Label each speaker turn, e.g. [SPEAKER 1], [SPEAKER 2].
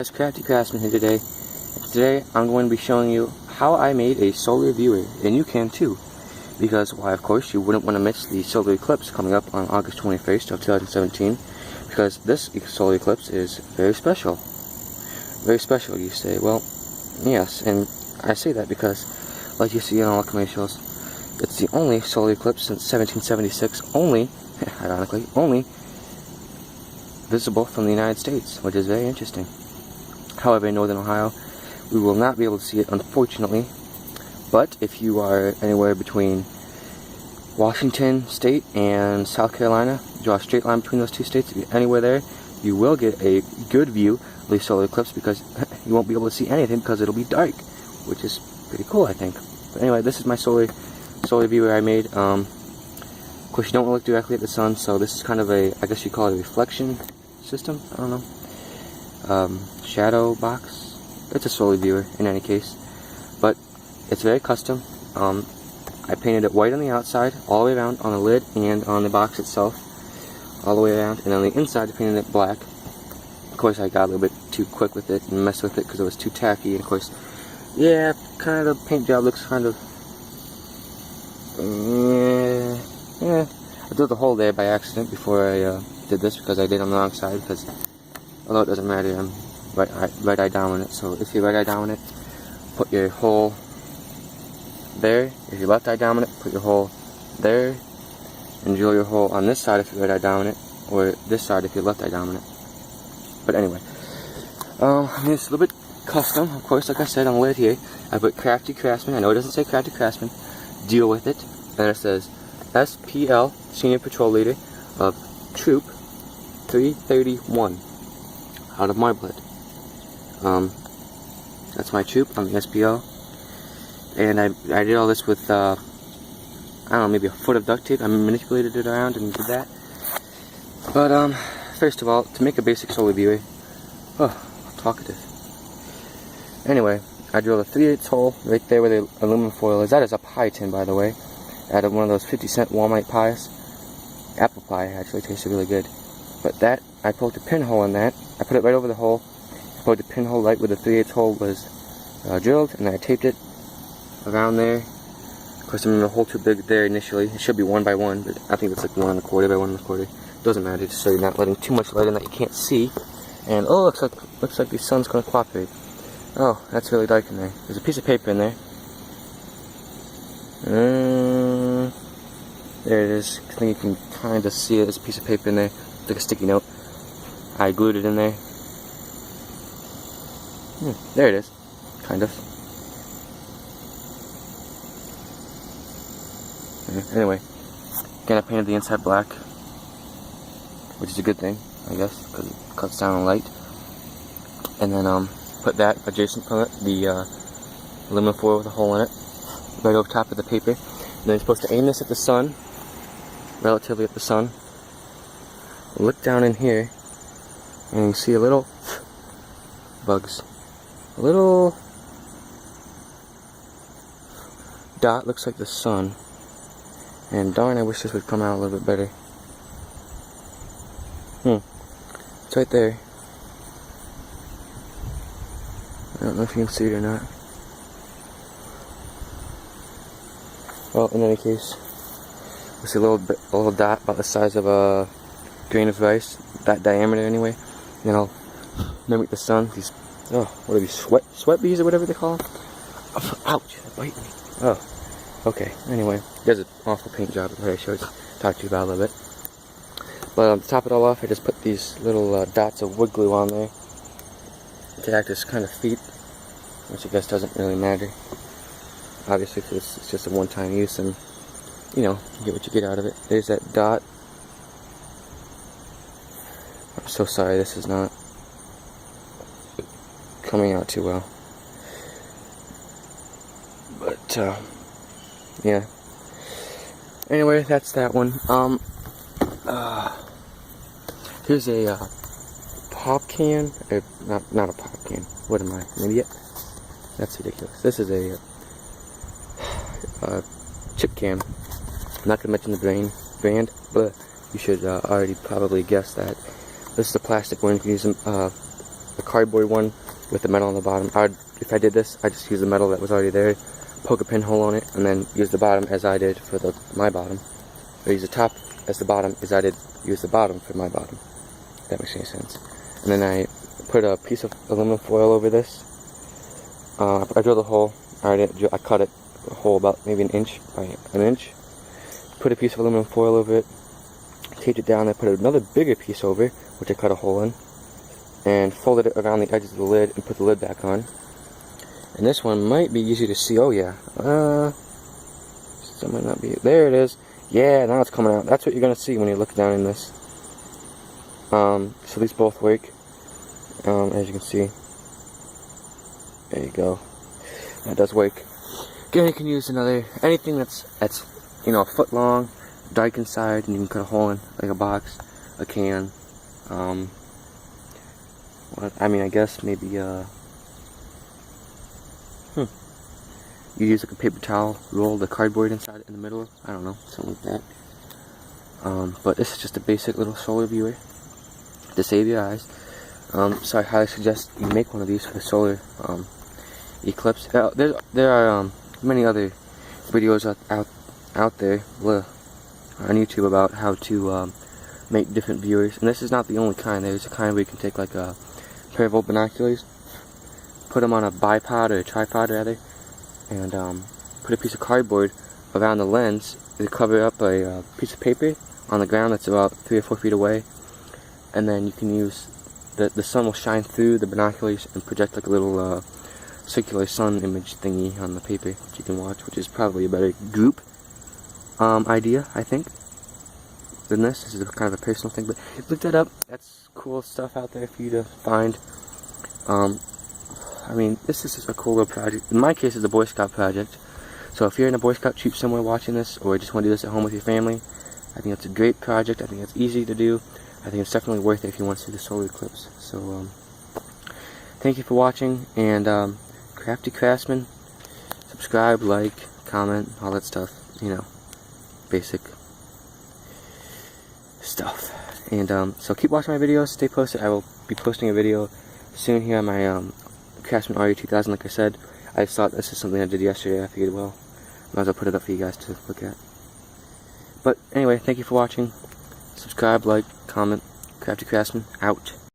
[SPEAKER 1] It's Crafty Craftsman here today. Today I'm going to be showing you how I made a solar viewer, and you can too. Because, why, of course, you wouldn't want to miss the solar eclipse coming up on August 21st of 2017. Because this solar eclipse is very special. Very special, you say. Well, yes, and I say that because, like you see in all commercials, it's the only solar eclipse since 1776, only, ironically, only visible from the United States, which is very interesting. However, in Northern Ohio, we will not be able to see it, unfortunately. But if you are anywhere between Washington State and South Carolina, draw a straight line between those two states, if you're anywhere there, you will get a good view of the solar eclipse because you won't be able to see anything because it'll be dark, which is pretty cool, I think. But anyway, this is my solar viewer I made. Of course, you don't want to look directly at the sun, so this is kind of a, I guess you call it a reflection system, I don't know. Shadow box. It's a solar viewer in any case, but it's very custom. I painted it white on the outside, all the way around on the lid and on the box itself, all the way around, and on the inside I painted it black. Of course, I got a little bit too quick with it and messed with it because it was too tacky, and of course, yeah, kind of the paint job looks kind of, yeah. I did the hole there by accident before I did this because I did on the wrong side, because although it doesn't matter, I'm right eye down on it, so if you're right eye down on it, put your hole there. If you're left eye down on it, put your hole there, and drill your hole on this side if you're right eye down on it, or this side if you're left eye down on it. But anyway, I mean, it's a little bit custom, of course. Like I said on the lid here, I put Crafty Craftsman. I know it doesn't say Crafty Craftsman. Deal with it. And it says SPL, Senior Patrol Leader of Troop 331, out of Marblehead. That's my troop. I'm the SPL. And I did all this with, I don't know, maybe a foot of duct tape. I manipulated it around and did that. But, first of all, to make a basic solar viewer, talkative. Anyway, I drilled a 3/8 hole right there where the aluminum foil is. That is a pie tin, by the way. Out of one of those 50-cent Walmart pies. Apple pie, actually, tasted really good. But that, I poked a pinhole in that. I put it right over the hole. I poked the pinhole right where the 3/8 hole was drilled, and then I taped it around there. Of course, I mean, the hole too big there initially. It should be 1 by 1, but I think it's like 1 1/4 by 1 1/4. Doesn't matter, just so you're not letting too much light in that you can't see. And oh, looks like the sun's gonna cooperate. Oh, that's really dark in there. There's a piece of paper in there. There it is. I think you can kind of see it. There's a piece of paper in there. It's like a sticky note. I glued it in there. There it is. Kind of. Anyway, again, I painted the inside black, which is a good thing, I guess, because it cuts down on light. And then put that adjacent from it, the aluminum foil with a hole in it, right over top of the paper. And then you're supposed to aim this at the sun, relatively at the sun. Look down in here, and you see a little bugs. A little dot looks like the sun. And darn, I wish this would come out a little bit better. It's right there. I don't know if you can see it or not. Well, in any case, we see a little dot about the size of a grain of rice, that diameter anyway. And then I'll mimic the sun. These, what are these, sweat bees or whatever they call them? Ouch, that bite me. Oh, okay. Anyway, there's an awful paint job that I showed, talked to you about a little bit. But to top it all off, I just put these little dots of wood glue on there to act as kind of feet, which I guess doesn't really matter. Obviously, it's just a one-time use, and you know, you get what you get out of it. There's that dot. I'm so sorry, this is not coming out too well. But yeah. Anyway, that's that one. Here's a pop can. Not a pop can. What am I, an idiot? That's ridiculous. This is a chip can. I'm not gonna mention the brand, but you should already probably guess that. This is the plastic one. You can use the cardboard one with the metal on the bottom. If I did this, I'd just use the metal that was already there, poke a pinhole on it, and then use the bottom as I did for my bottom. Or use the top as the bottom as I did use the bottom for my bottom. If that makes any sense. And then I put a piece of aluminum foil over this. I drilled a hole. I cut it a hole about maybe an inch by an inch. Put a piece of aluminum foil over it. Taped it down. I put another bigger piece over, which I cut a hole in, and folded it around the edges of the lid and put the lid back on. And this one might be easy to see. Oh yeah. That might not be it. There it is. Yeah, now it's coming out. That's what you're gonna see when you look down in this. So these both work. As you can see. There you go. That does work. Again, you can use anything that's you know, a foot long, dark inside, and you can cut a hole in, like a box, a can. I mean, I guess maybe you use like a paper towel, roll the cardboard inside in the middle. I don't know, something like that. But this is just a basic little solar viewer to save your eyes. So I highly suggest you make one of these for the solar eclipse. There are many other videos out there on YouTube about how to make different viewers, and this is not the only kind. There's a kind where you can take like a pair of old binoculars, put them on a bipod or a tripod rather, and put a piece of cardboard around the lens to cover up a piece of paper on the ground that's about 3 or 4 feet away, and then you can use the sun will shine through the binoculars and project like a little circular sun image thingy on the paper that you can watch, which is probably a better group idea, I think, than this. This is kind of a personal thing, but look that up. That's cool stuff out there for you to find. I mean, this is just a cool little project. In my case, it's a Boy Scout project. So if you're in a Boy Scout troop somewhere watching this, or just want to do this at home with your family, I think it's a great project. I think it's easy to do. I think it's definitely worth it if you want to see the solar eclipse. So, thank you for watching, and Crafty Craftsman, subscribe, like, comment, all that stuff, you know, basic stuff. And so keep watching my videos, stay posted. I will be posting a video soon here on my Craftsman RE2000, like I said. I just thought this is something I did yesterday. I figured, well, might as well put it up for you guys to look at. But anyway, thank you for watching. Subscribe, like, comment. Crafty Craftsman, out.